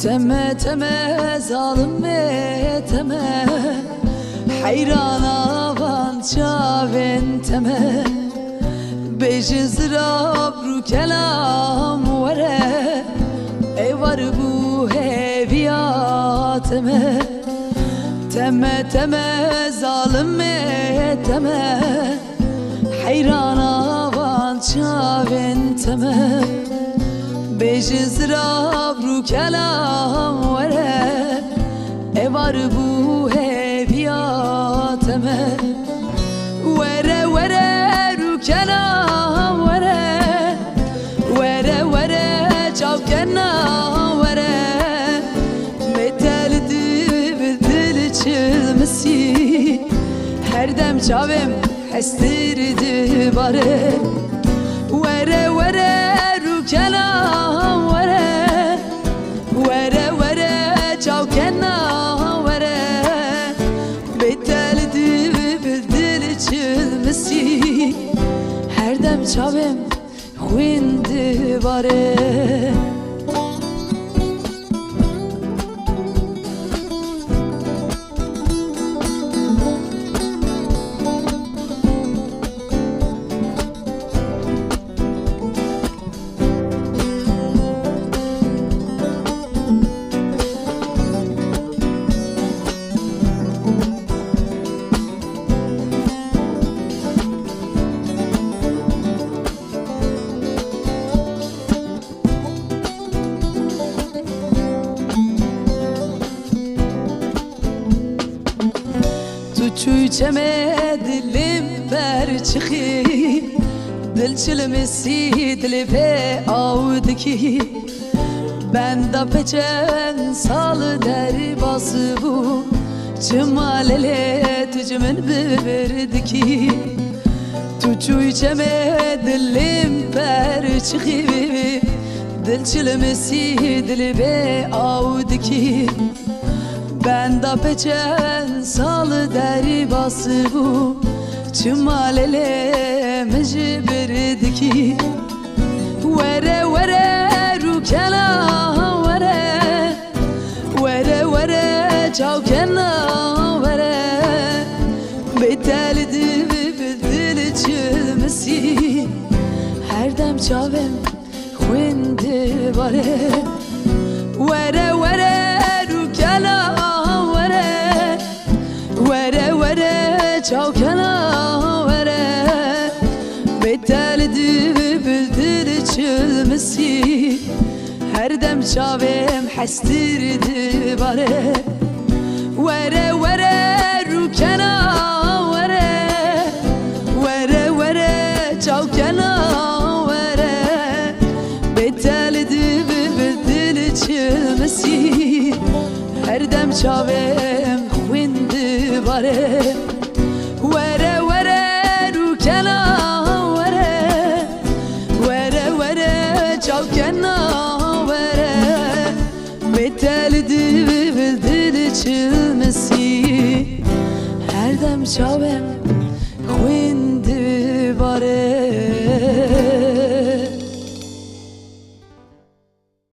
Teme teme zalime teme Hayrana van çaven teme Beji zırab ru kelam vere Evar bu heviya teme Teme teme zalime teme Hayrana van çaven teme Beji zırab ru kelam vere Evar bu heviyateme Vere vere ru kelam vere Vere vere çavkena vere Meteldi bildil çilmesi Her dem çavim hestirdi bare Vere vere ru kelam vere Vere vere çavkena vere Beteldi bildil çilmesi Her dem çavim huyndi bare Çüçeme dilim ber çıxi Dil çilmesi dili pe avdiki Ben da peçen salı der bası bu Çımalele tücümün birdiki Çüçeme dilim ber çıxi Dil çilmesi dili pe avdiki Ben da peçen salı deri bası bu Çımalele mecbirdiki Vere vere ru kelam vere Vere vere çavkena vere Beteldi bildil çilmesi Her dem çavim huyndi bare Vere vere ru kelam vere Vere vere çavkena vere Beteldi bildil çilmesi Her dem çavim hestirdi bare Vere vere ru kelam vere Vere vere çavkena vere Beteldi bildil çilmesi Her dem çavim huyndi bare Vere vere ru kelam vere Vere vere çavkena vere Beteldi bildil çilmesi Her dem çavim huyndi bare